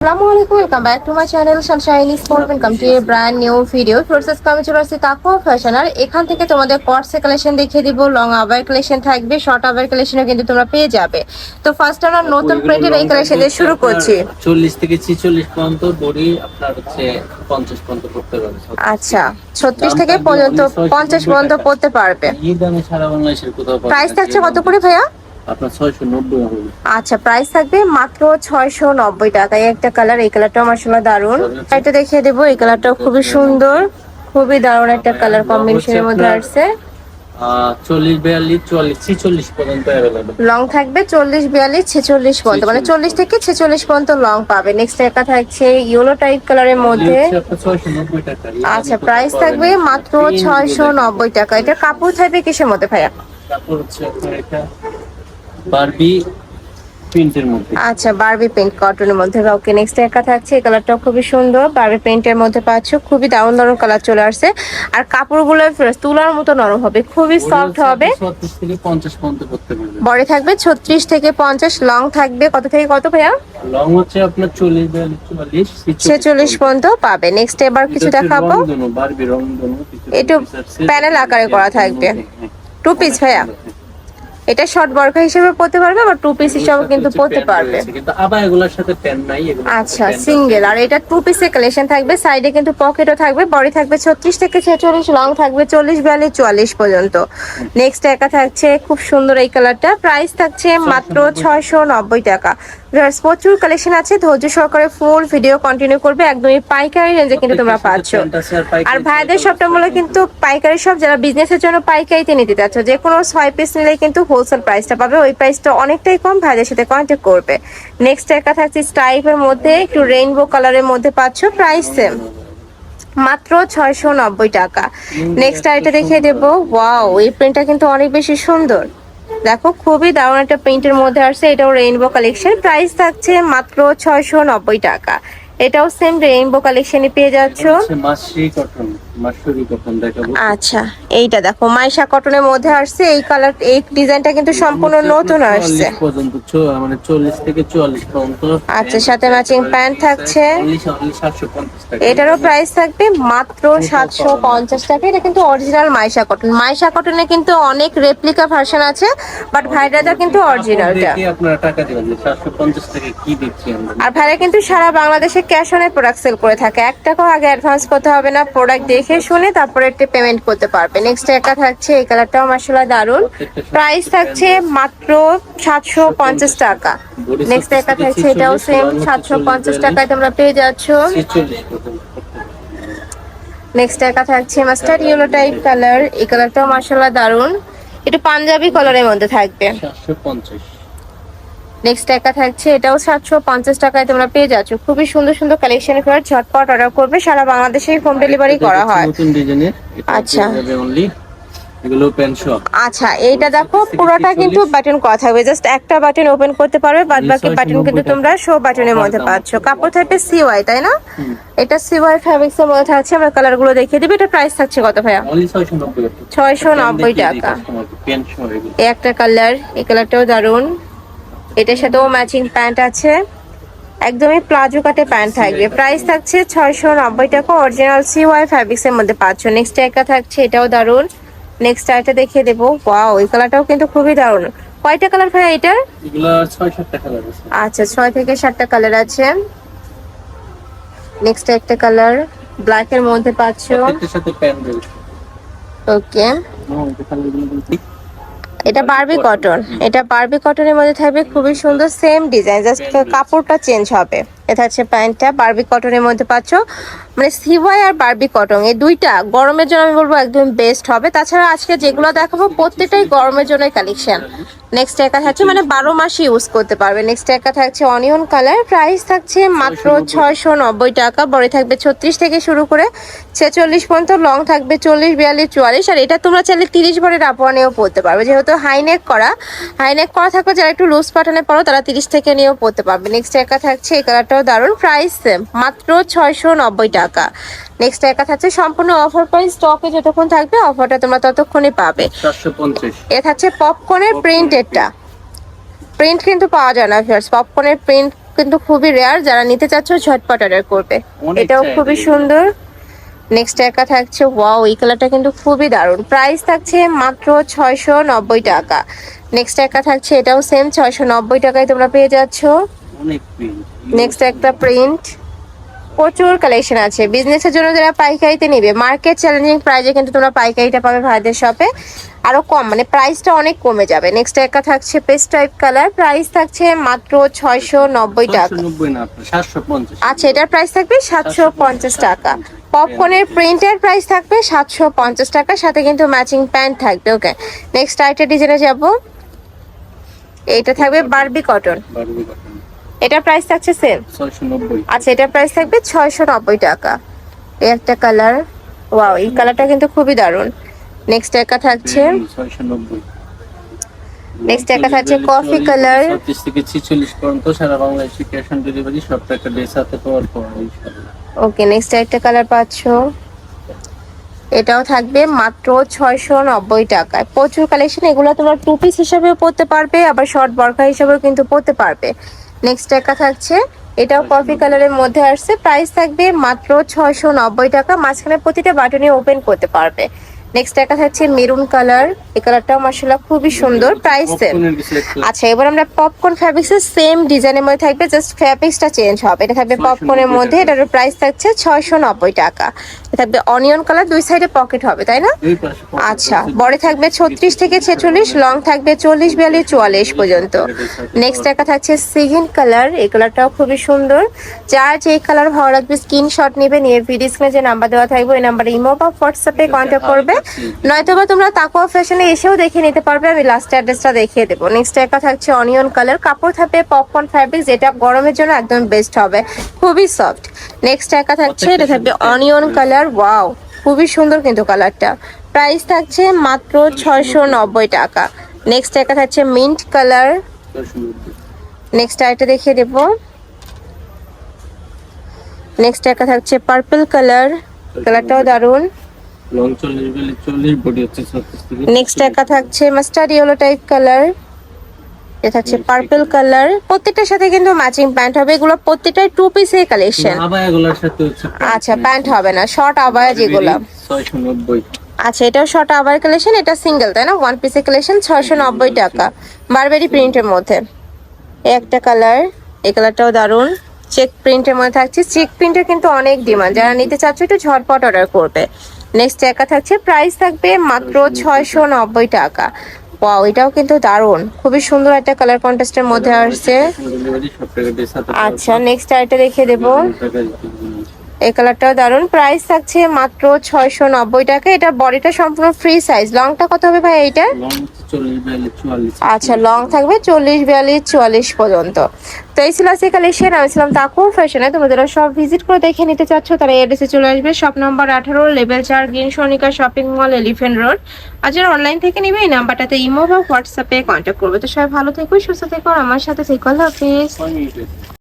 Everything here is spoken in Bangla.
Assalamualaikum, welcome back to my channel Sunshine Sport. Welcome to a brand new video. Process কমে চলে আসছে তাকওয়া ফ্যাশন। আর এখান থেকে তোমাদের কটস কালেকশন দেখিয়ে দিব, লং আবার কালেকশন থাকবে, শর্ট আবার কালেকশনও কিন্তু তোমরা পেয়ে যাবে। তো ফার্স্ট আমরা নতুন প্রিন্টের এই কালেকশন দিয়ে শুরু করছি। 40 থেকে 46 পর্যন্ত বডি আপনার হচ্ছে 50 পর্যন্ত পড়তে পারবে। আচ্ছা, 36 থেকে পর্যন্ত 50 পর্যন্ত পড়তে পারবে। এই দামে সারা বাংলাদেশের কোথাও পাবেন না। প্রাইস থাকছে কত করে ভাইয়া? আপনার 690 হবে। আচ্ছা, প্রাইস থাকবে মাত্র 690 টাকায়। একটা কালার, এই কালারটাও মাশাআল্লাহ দারুন। এটা দেখিয়ে দেব, এই কালারটাও খুবই সুন্দর, খুবই দারুন একটা কালার কম্বিনেশনের মধ্যে আসছে। 40 42 44 46 পর্যন্ত अवेलेबल। লং থাকবে 40 42 46 পর্যন্ত, মানে 40 থেকে 46 পর্যন্ত লং পাবে। নেক্সট একটা থাকছে ইয়েলো টাইপ কালারের মধ্যে। আচ্ছা, প্রাইস থাকবে মাত্র 690 টাকা। এটা কাপড় থাকবে কিসের মধ্যে ভাইয়া? কাপড় হচ্ছে আপনার এটা বারবি প্রিন্টের মধ্যে। আচ্ছা, বারবি প্রিন্ট কটনের মধ্যে। ওকে, নেক্সট একটা থাকছে, এই কালারটাও খুবই সুন্দর, বারবি প্রিন্টের মধ্যে পাচ্ছ। খুবই দারুণ দারুণ কালার চলে আসছে। আর কাপড়গুলো তুলার মতো নরম হবে, খুবই সফট হবে। 36 থেকে 50 পর্যন্ত করতে পারবে। বডি থাকবে 36 থেকে 50, লং থাকবে কত থেকে কত ভাইয়া? লং হচ্ছে আপনার 40 42 46 পর্যন্ত পাবে। নেক্সট এবার কিছু দেখাবো, বারবি রং দোনো একটু প্যানেল আকারে করা থাকবে। টু পিস ভাইয়া, এটা শর্ট বরখা হিসেবে পরতে পারবে, আবার টু পিস হিসেবে কিন্তু পরতে পারবে। কিন্তু আবার এগুলোর সাথে প্যান নাই এগুলো। আচ্ছা, সিঙ্গেল। আর এটা টু পিসের কালেকশন থাকবে, সাইডে কিন্তু পকেটও থাকবে। বডি থাকবে 36 থেকে 46, লং থাকবে 40 42 44 পর্যন্ত। নেক্সট একা থাকছে খুব সুন্দর এই কালারটা, প্রাইস থাকছে মাত্র 690 টাকা। ভিউয়ার্স, প্রচুর কালেকশন আছে, ধৈর্য সহকারে ফুল ভিডিও কন্টিনিউ করবে। একদমই পাইকারি রেঞ্জে কিন্তু তোমরা পাচ্ছ। আর ভাইদের শপটা মূলত কিন্তু পাইকারি শপ, যারা বিজনেসের জন্য পাইকারিতে নিতে চাচ্ছ, যে কোনো 6 পিস নিলেই কিন্তু হোলসেল প্রাইসটা পাবে। ওই প্রাইসটা অনেকটাই কম, ভাইদের সাথে কন্ট্যাক্ট করবে। নেক্সট একটা থাকছে স্ট্রাইপের মধ্যে, একটু রেইনবো কালারের মধ্যে পাচ্ছ, প্রাইস সেম মাত্র 690 টাকা। নেক্সট আইটা দেখিয়ে দেবো। ওয়াও, এই প্রিন্টটা কিন্তু অনেক বেশি সুন্দর। দেখো, খুবই দারুণ একটা প্রিন্টের মধ্যে আসছে। এটাও রেইনবো কালেকশন, প্রাইস থাকছে মাত্র 690 টাকা। এটাও সেম রেইনবো কালেকশনে পেয়ে যাচ্ছ। আচ্ছা, এইটা দেখো মাইশা কটনের মধ্যে আসছে। এই কালার, এই ডিজাইনটা কিন্তু সম্পূর্ণ নতুন আসছে। মানে 40 থেকে 44 পর্যন্ত। আচ্ছা, সাথে ম্যাচিং প্যান্ট থাকছে। এটারও প্রাইস থাকবে মাত্র 750 টাকা। এটা কিন্তু অরিজিনাল মাইশা কটন। মাইশা কটনে কিন্তু অনেক রেপ্লিকা ভার্সন আছে, বাট ভাইরাটা কিন্তু অরিজিনালটা। আপনারা টাকা দিবেন 750 টাকা কি দিচ্ছি আমরা। আর ভাইরা কিন্তু সারা বাংলাদেশে ক্যাশ অনে প্রোডাক্ট সেল করে থাকে। 1 টাকাও আগে অ্যাডভান্স করতে হবে না, প্রোডাক্ট দেখে শুনে তারপরে একটা পেমেন্ট করতে পারবে। নেক্সট একটা থাকছে, এই কালারটাও মাশাআল্লাহ দারুন, প্রাইস থাকছে মাত্র 750 টাকা। নেক্সট একটা থাকছে, এটাও সেম 750 টাকায় তোমরা পেয়ে যাচ্ছ। নেক্সট একটা থাকছে মাস্টার্ড ইয়েলো টাইপ কালার, এই কালারটাও মাশাআল্লাহ দারুন, এটা পাঞ্জাবি কালারের মধ্যে থাকবে। 750। নেক্সট একটা থাকছে, এটাও 750 টাকায় তোমরা পেয়ে যাচ্ছ। খুবই সুন্দর সুন্দর কালেকশন করে ঝটপট অর্ডার করবে, সারা বাংলাদেশেই হোম ডেলিভারি করা হয়। নতুন ডিজাইনের। আচ্ছা, এগুলো পেন শপ। আচ্ছা, এইটা দেখো পুরোটা কিন্তু বাটন করা থাকবে, জাস্ট একটা বাটন ওপেন করতে পারবে, বাদ বাকি বাটন কিন্তু তোমরা শো বাটনের মধ্যে পাচ্ছ। কাপড় থাকবে সিওয়াই, তাই না? এটা সিওয়াই ফ্যাব্রিক্স এর মধ্যে থাকছে। আমরা কালার গুলো দেখিয়ে দিবি। এটা প্রাইস থাকছে কত ভাইয়া? 690 টাকা। এই একটা কালার, এই কালারটাও দারুন, এটার সাথেও ম্যাচিং প্যান্ট আছে, একদমই প্লাজো কাটে প্যান্ট থাকবে। প্রাইস থাকছে 690 টাকা, অরিজিনাল সিওয়াই ফ্যাব্রিক্স এর মধ্যে পাচ্ছ। নেক্সট একটা থাকছে, এটাও দারুন। নেক্সট আইটা দেখিয়ে দেবো। ওয়াও, এই কালারটাও কিন্তু খুবই দারুন। কয়টা কালার ভাই এটার? এগুলা 6-7টা কালার আছে। আচ্ছা, 6 থেকে 7টা কালার আছে। নেক্সট একটা কালার ব্ল্যাক এর মধ্যে পাচ্ছ। এর সাথে প্যান রয়েছে। ওকে, এটা বারবি কটন। এটা বারবি কটনের মধ্যে থাকবে, খুবই সুন্দর, সেম ডিজাইন, জাস্ট কাপড়টা চেঞ্জ হবে। এটা হচ্ছে প্যান্টটা, বারবি কটনের মধ্যে পাচ্ছ। মানে সিওয়াই আর বারবি কটন এই দুইটা গরমের জন্য আমি বলবো একদম বেস্ট হবে। তাছাড়া আজকে যেগুলো দেখাবো প্রত্যেকটাই গরমের জন্য কালেকশন। নেক্সট একটা থাকছে, মানে 12 মাসই ইউজ করতে পারবে। নেক্সট একটা থাকছে অনিয়ন কালার, প্রাইস থাকছে মাত্র 690 টাকা। বড় থাকবে 36 থেকে শুরু করে 46 পর্যন্ত, লং থাকবে 40 42 44। আর এটা তোমরা চাইলে 30 ভরের আপওয়ার নিয়েও পড়তে পারবে, যেহেতু হাইনেক করা থাকবে। যারা একটু লুজ প্যাটার্নে পড়ো তারা 30 থেকে নিয়েও পড়তে পারবে। নেক্সট একটা থাকছে, এই কালারটাও দারুন, প্রাইস সেম মাত্র 690 টাকা। নেক্সট একটা থাকছে সম্পূর্ণ অফার প্রাইস, স্টকে যতক্ষণ থাকবে অফারটা তোমরা ততক্ষণই পাবে। 750। এটা থাকছে পপকর্নের প্রিন্টেডটা, প্রিন্ট কিন্তু পাওয়া যায় না ভিউয়ার্স, পপকর্নের প্রিন্ট কিন্তু খুবই রেয়ার, যারা নিতে চাচ্ছ ঝটপট অর্ডার করবে। অনেক এটাও চাহিদা খুবই এগুলো। সুন্দর। নেক্সট একা থাকছে, ওয়াও এই কালারটা কিন্তু খুবই দারুণ, প্রাইস থাকছে মাত্র 690 টাকা। নেক্সট একা থাকছে, এটাও সেম 690 টাকায় তোমরা পেয়ে যাচ্ছ। অনেক প্রিন্ট। নেক্সট একটা প্রিন্ট, প্রচুর কালেকশন আছে বিজনেসের জন্য, যারা পাইকারিতে নিবে মার্কেট চ্যালেঞ্জিং প্রাইসে কিন্তু তোমরা পাইকারিটা পাবে ভাইদের শপে আরো কম, মানে প্রাইসটা অনেক কমে যাবে। নেক্সট একটা থাকছে পেস্ট টাইপ কালার, প্রাইস থাকছে মাত্র 690 টাকা। 690 না আপনার 750। আচ্ছা, এটার প্রাইস থাকবে 750 টাকা। পপকর্নের প্রিন্টের প্রাইস থাকবে 750 টাকা, সাথে কিন্তু ম্যাচিং প্যান্ট থাকবে। ওকে, নেক্সট আইটেম ডিজাইনে যাব, এইটা থাকবে বারবি কটন, বারবি কটন। এটার প্রাইস থাকছে সেম 690। আচ্ছা, এটার প্রাইস থাকবে 690 টাকা। এই একটা কালার, ওয়াও এই কালারটা কিন্তু খুবই দারুণ। নেক্সট একা থাকছে, 690। নেক্সট একা থাকছে কফি কালার, 36 থেকে 46 পর্যন্ত সারা বাংলাদেশে ক্যাশ অন ডেলিভারি, সব টাকা ড্রেস হাতে পাওয়ার পর ইনশাআল্লাহ। ওকে নেক্সট একটা কালার পাচ্ছো, এটাও থাকবে মাত্র 690 টাকায়। প্রচুর কালেকশন, এগুলো তোমরা টু পিস হিসেবেও পরতে পারবে, আবার শর্ট বরখা হিসেবেও কিন্তু পরতে পারবে। নেক্সট একা থাকছে, এটাও কফি কালারের মধ্যে আসছে, প্রাইস থাকবে মাত্র 690 টাকা, মাঝখানে প্রতিটা বাটনে ওপেন করতে পারবে। নেক্সট একা থাকছে মেরুন কালার, এই কালারটাও মাশাআল্লাহ খুবই সুন্দর, প্রাইস সেম। পপকর্নের কিছু একটা আচ্ছা, এবার আমরা পপকর্ন ফ্যাব্রিক্সের সেম ডিজাইনের মধ্যে থাকবে, জাস্ট ফ্যাব্রিক্সটা চেঞ্জ হবে। এটা থাকবে 690 পপকর্নের মধ্যে, এটার প্রাইস থাকছে 690 টাকা। এটা থাকবে অনিয়ন কালার, দুই সাইডে পকেট হবে তাই না? দুই পাশে pocket আচ্ছা, আছে। বড় থাকবে 36 থেকে 46, লং থাকবে 40 42 44 পর্যন্ত। নেক্সট একটা থাকছে সিগিন কালার, এই কালারটাও খুবই সুন্দর। যার যে কালার ভালো লাগবে স্ক্রিনশট নেবে, নিয়ে ভিডিও স্ক্রিনে যে নাম্বার দেওয়া থাকবে ওই নাম্বারে ইমো বা হোয়াটসঅ্যাপে কন্ট্যাক্ট করবে, নয়তোবা তোমরা তাকওয়া ফ্যাশনে এসেও দেখে নিতে পারবে, আমি লাস্ট অ্যাড্রেসটা দেখিয়ে দেবো। নেক্সট একটা থাকছে অনিয়ন কালার, কাপড় থাকবে পপকর্ন ফ্যাব্রিক, যেটা গরমের জন্য একদম বেস্ট হবে, খুবই সফট। নেক্সট একটা থাকছে, এটা থাকবে অনিয়ন কালার, ওয়াও খুবই সুন্দর কিন্তু কালারটা, প্রাইস থাকছে মাত্র 690 টাকা। নেক্সট একটা থাকছে মিন্ট কালার, 690। নেক্সট আইটা দেখিয়ে দেব। নেক্সট একটা থাকছে পার্পল কালার, কালারটাও দারুন। লং 40 বেলি 40, বডি হচ্ছে 36 থেকে। নেক্সট একটা থাকছে মাস্টার্ড ইয়েলো টাইপ কালার, এটা থাকছে পার্পল কালার, প্রত্যেকটার সাথে কিন্তু ম্যাচিং প্যান্ট হবে, এগুলো প্রত্যেকটাই টু পিসের কালেকশন। আবায়াগুলোর সাথে হচ্ছে আচ্ছা, প্যান্ট হবে না, শর্ট আবায়া যেগুলো। 690। আচ্ছা, এটাও শর্ট আবার কালেকশন, এটা সিঙ্গেল তাই না, ওয়ান পিসের কালেকশন, 690 টাকা, বারবেরি প্রিন্টের মধ্যে। এই একটা কালার, এই কালারটাও দারুন, চেক প্রিন্টের মধ্যে থাকছে। চেক প্রিন্টের কিন্তু অনেক ডিমান্ড, যারা নিতে চাচ্ছ একটু ঝটপট অর্ডার করবে। নেক্সট একা থাকছে, প্রাইস থাকবে মাত্র 690 টাকা। ওয়াও, এটাও কিন্তু দারুন, খুবই সুন্দর একটা কালার কন্ট্রাস্টের মধ্যে আসছে। ডেলিভারি সব টাকা ড্রেস হাতে পাওয়ার আচ্ছা, পর নেক্সট আইটা দেখিয়ে দেবো, টাকা দিতে হবে। এই কালারটাও দারুন, প্রাইস থাকছে মাত্র 690 টাকা। এটা বডিটা সম্পূর্ণ ফ্রি সাইজ, লংটা কত হবে ভাই এইটার? লং হচ্ছে 40 42 44। আচ্ছা, লং থাকবে 40 42 44 পর্যন্ত। তো এই ছিল আজকে কালেকশন, আমি ছিলাম তাকওয়া ফ্যাশনে। তোমরা যারা সব ভিজিট করে দেখে নিতে চাচ্ছ তারা এই অ্যাড্রেসে চলে আসবে, shop number 18, level 4, green Sonika shopping mall, elephant road. আর যারা অনলাইন থেকে নিবে এই নাম্বারটাতে ইমো বা হোয়াটসঅ্যাপে কন্ট্যাক্ট করবে। তো সবাই ভালো থেকো, সুস্থ থেকো, আর আমার সাথে থেকো, আল্লাহ হাফেজ। 1 মিনিট।